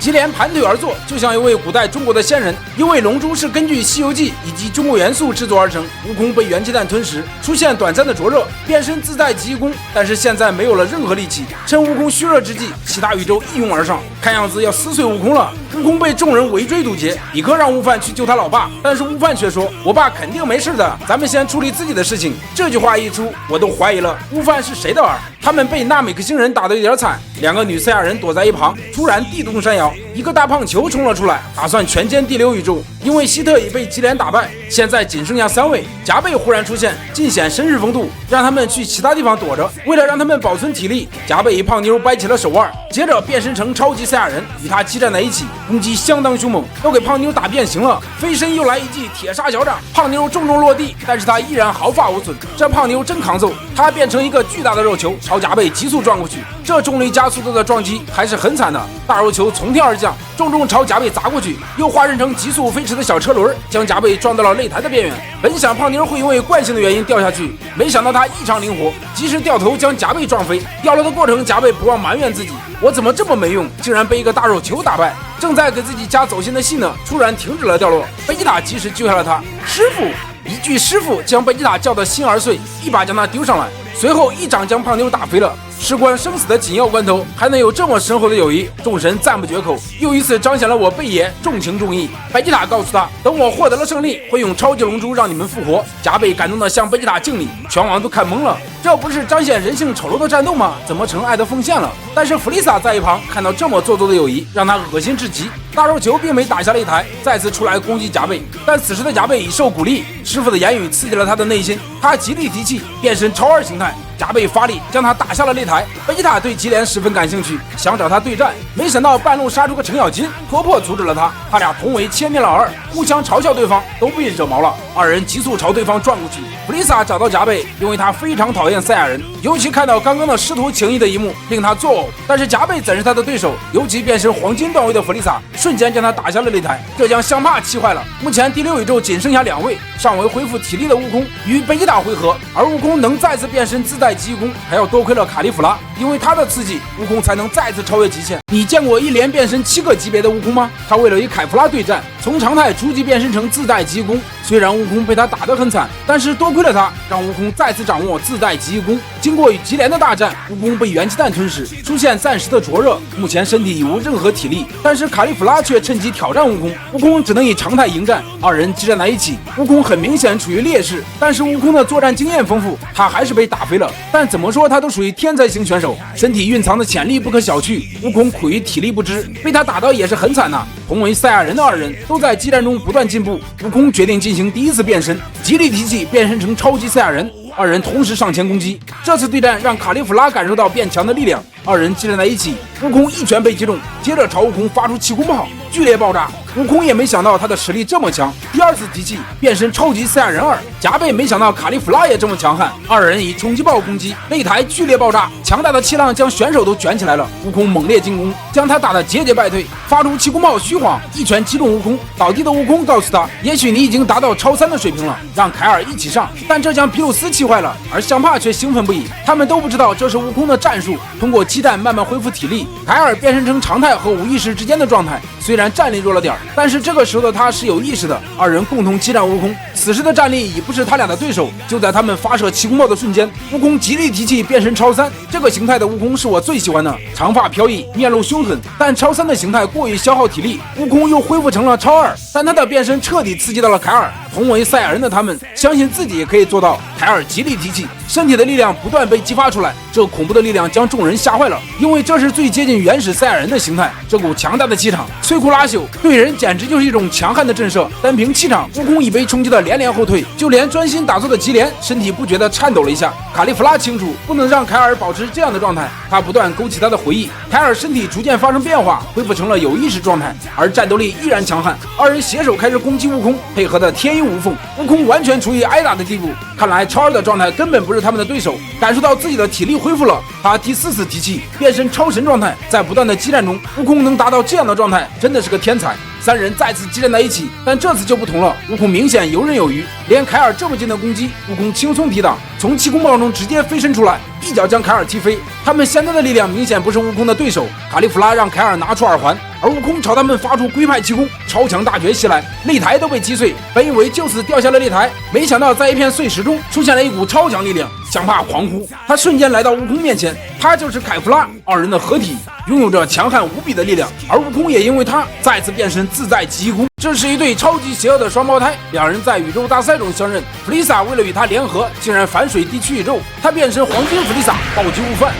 吉连盘腿而坐，就像一位古代中国的仙人。因为龙珠是根据《西游记》以及中国元素制作而成，悟空被元气弹吞食，出现短暂的灼热，变身自带极意功，但是现在没有了任何力气。趁悟空虚弱之际，其他宇宙一拥而上，看样子要撕碎悟空了。悟空被众人围追堵截，比克让悟饭去救他老爸，但是悟饭却说：“我爸肯定没事的，咱们先处理自己的事情。”这句话一出，我都怀疑了悟饭是谁的儿。他们被纳美克星人打得有点惨，两个女赛亚人躲在一旁。突然地动山摇，一个大胖球冲了出来，打算全歼第6宇宙。因为希特已被吉连打败，现在仅剩下3位。贾贝忽然出现，尽显绅士风度，让他们去其他地方躲着。为了让他们保存体力，贾贝与胖妞掰起了手腕，接着变身成超级赛亚人，与他激战在一起，攻击相当凶猛，都给胖妞打变形了。飞身又来一记铁砂脚掌，胖妞重重落地，但是他依然毫发无损。这胖妞真扛揍，他变成一个巨大的肉球，朝贾贝急速撞过去。这重力加速度的撞击还是很惨的，大肉球从天而降，重重朝贾贝砸过去，又化身成急速飞驰的小车轮，将贾贝撞到了擂台的边缘。本想胖妞会因为惯性的原因掉下去，没想到他异常灵活，及时掉头将贾贝撞飞。掉落的过程，贾贝不忘埋怨自己：我怎么这么没用，竟然被一个大肉球打败。正在给自己加走心的戏呢，突然停止了掉落，贝吉塔及时救下了他。师傅！一句师傅将贝吉塔叫得心儿碎，一把将他丢上来，随后一掌将胖妞打飞了。事关生死的紧要关头，还能有这么深厚的友谊，众神赞不绝口，又一次彰显了我贝爷重情重义。贝吉塔告诉他，等我获得了胜利，会用超级龙珠让你们复活。贾贝感动的向贝吉塔敬礼，全网都看懵了，这不是彰显人性丑陋的战斗吗？怎么成爱的奉献了？但是弗利萨在一旁看到这么做作的友谊，让他恶心至极。大肉球并没打下擂台，再次出来攻击贾贝，但此时的贾贝已受鼓励，师傅的言语刺激了他的内心，他极力提气，变身超2形态。贾贝发力将他打下了擂台。贝吉塔对吉连十分感兴趣，想找他对战，没想到半路杀出个程咬金，戳破阻止了他。他俩同为千年老二，互相嘲笑对方，都被惹毛了。二人急速朝对方撞过去。弗利萨找到贾贝，因为他非常讨厌赛亚人，尤其看到刚刚的师徒情谊的一幕，令他作呕。但是贾贝怎是他的对手？尤其变身黄金段位的弗利萨，瞬间将他打下了擂台，这将香帕气坏了。目前第6宇宙仅剩下2位，尚未恢复体力的悟空与贝吉塔回合，而悟空能再次变身自带极意功，还要多亏了卡利弗拉，因为他的刺激，悟空才能再次超越极限。你见过一连变身7个级别的悟空吗？他为了与凯弗拉对战，从常态初级变身成自带极意功，虽然悟空被他打得很惨，但是多亏了他，让悟空再次掌握自带极意功。经过与吉连的大战，悟空被元气弹吞噬，出现暂时的灼热，目前身体已无任何体力，但是卡利弗拉却趁机挑战悟空，悟空只能以常态迎战，二人激战在一起，悟空很明显处于劣势，但是悟空的作战经验丰富，他还是被打飞了。但怎么说他都属于天才型选手，身体蕴藏的潜力不可小觑，悟空苦于体力不支，被他打到也是很惨呐。同为赛亚人的二人都在激战中不断进步，悟空决定进行第1次变身，极力提气变身成超级赛亚人，二人同时上前攻击。这次对战让卡利弗拉感受到变强的力量，二人激战在一起，悟空一拳被击中，接着朝悟空发出气功炮，剧烈爆炸。悟空也没想到他的实力这么强，第2次提气变身超级赛亚人2。贾贝没想到卡利弗拉也这么强悍，二人以冲击炮攻击，擂台剧烈爆炸，强大的气浪将选手都卷起来了。悟空猛烈进攻，将他打得节节败退，发出气功炮虚晃，一拳击中悟空。倒地的悟空告诉他，也许你已经达到超3的水平了，让凯尔一起上。但这将皮鲁斯气坏了，而香帕却兴奋不已。他们都不知道这是悟空的战术，通过激战慢慢恢复体力。凯尔变身成常态和无意识之间的状态，虽然战力弱了点，但是这个时候的他是有意识的。二人共同激战悟空，此时的战力已不是他俩的对手。就在他们发射气功炮的瞬间，悟空极力提气变身超3。这个形态的悟空是我最喜欢的，长发飘逸，面露凶狠，但超3的形态过于消耗体力，悟空又恢复成了超2。但他的变身彻底刺激到了凯尔，同为赛亚人的他们相信自己也可以做到。凯尔极力提气，身体的力量不断被激发出来，这恐怖的力量将众人吓坏了，因为这是最接近原始赛亚人的形态。这股强大的气场摧枯拉朽，对人简直就是一种强悍的震慑。单凭气场，悟空已被冲击得连连后退，就连专心打坐的吉连身体不觉地颤抖了一下。卡利弗拉清楚不能让凯尔保持这样的状态，他不断勾起他的回忆。凯尔身体逐渐发生变化，恢复成了有意识状态，而战斗力依然强悍。二人携手开始攻击悟空，配合的天衣无缝，悟空完全处于挨打的地步。看来超2的状态根本不是他们的对手。感受到自己的体力恢复了，他第4次提气变身超神状态，在不断的激战中，悟空能达到这样的状态，真的是个天才。三人再次激战在一起，但这次就不同了，悟空明显游刃有余，连凯尔这么近的攻击，悟空轻松抵挡，从气功炮中直接飞身出来，一脚将凯尔踢飞。他们现在的力量明显不是悟空的对手。卡利弗拉让凯尔拿出耳环，而悟空朝他们发出龟派气功，超强大绝袭来，擂台都被击碎。本以为就此掉下了擂台，没想到在一片碎石中出现了一股超强力量，香帕狂呼，他瞬间来到悟空面前，他就是凯夫拉，二人的合体拥有着强悍无比的力量，而悟空也因为他再次变身自在极功。这是一对超级邪恶的双胞胎，两人在宇宙大赛中相认。弗利萨为了与他联合，竟然反水地区宇宙，他变身黄金弗利萨暴击悟饭。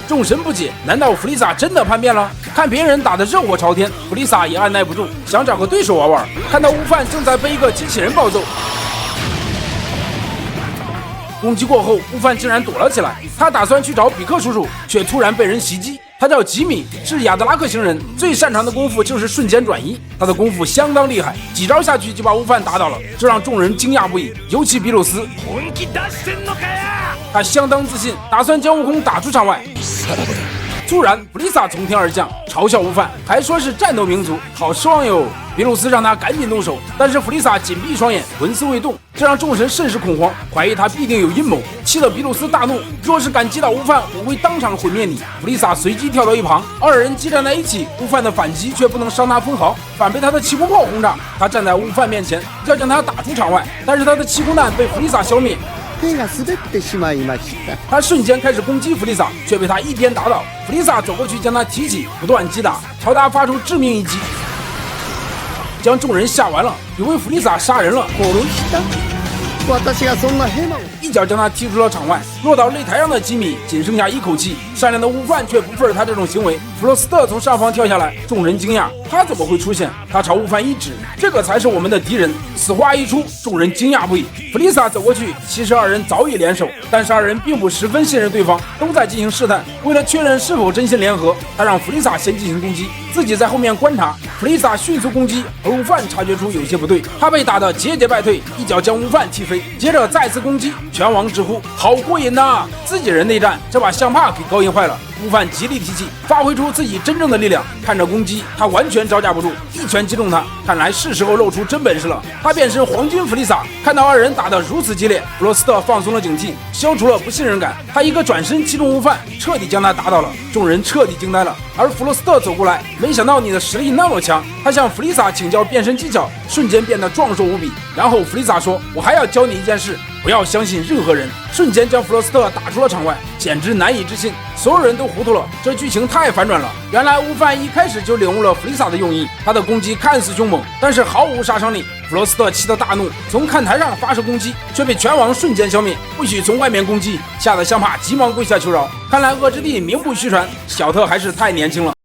众神不解，难道弗利萨真的叛变了？看别人打得热火朝天，弗利萨也按耐不住，想找个对手玩玩。看到悟饭正在被一个机器人暴揍，攻击过后，悟饭竟然躲了起来。他打算去找比克叔叔，却突然被人袭击。他叫吉米，是亚德拉克星人，最擅长的功夫就是瞬间转移。他的功夫相当厉害，几招下去就把悟饭打倒了，这让众人惊讶不已，尤其比鲁斯。他相当自信，打算将悟空打出场外。突然，弗利萨从天而降，嘲笑悟饭，还说是战斗民族，好失望哟。比鲁斯让他赶紧动手，但是弗利萨紧闭双眼，纹丝未动，这让众神甚是恐慌，怀疑他必定有阴谋。气得比鲁斯大怒，若是敢击倒悟饭，我会当场毁灭你。弗利萨随即跳到一旁，二人激战在一起，悟饭的反击却不能伤他分毫，反被他的气功炮轰炸。他站在悟饭面前，要将他打出场外，但是他的气功弹被弗利萨消灭。他瞬间开始攻击弗利萨，却被他一鞭打倒。弗利萨走过去将他提起，不断击打，朝他发出致命一击，将众人吓完了，以为弗利萨杀人了，一脚将他踢出了场外。落到擂台上的吉米仅剩下一口气，善良的悟饭却不忿他这种行为。弗罗斯特从上方跳下来，众人惊讶，他怎么会出现？他朝悟饭一指，这个才是我们的敌人。此话一出，众人惊讶不已。弗利萨走过去，其实二人早已联手，但是二人并不十分信任对方，都在进行试探。为了确认是否真心联合，他让弗利萨先进行攻击，自己在后面观察。弗利萨迅速攻击，而悟饭察觉出有些不对，他被打得节节败退，一脚将悟饭踢飞，接着再次攻击。拳王直呼好过瘾呐！自己人内战，这把相帕给高兴坏了。悟饭极力提气，发挥出自己真正的力量。看着攻击，他完全招架不住，一拳击中他。看来是时候露出真本事了。他变身黄金弗利萨，看到二人打得如此激烈，弗罗斯特放松了警惕，消除了不信任感。他一个转身击中悟饭，彻底将他打倒了。众人彻底惊呆了。而弗罗斯特走过来，没想到你的实力那么强。他向弗利萨请教变身技巧，瞬间变得壮硕无比。然后弗利萨说：“我还要教你一件事，不要相信任何人。”瞬间将弗罗斯特打出了场外，简直难以置信。所有人都糊涂了，这剧情太反转了。原来悟饭一开始就领悟了弗利萨的用意，他的攻击看似凶猛，但是毫无杀伤力。弗罗斯特气得大怒，从看台上发射攻击，却被拳王瞬间消灭。不许从外面攻击，吓得香帕急忙跪下求饶。看来恶之地名不虚传，小特还是太年轻了。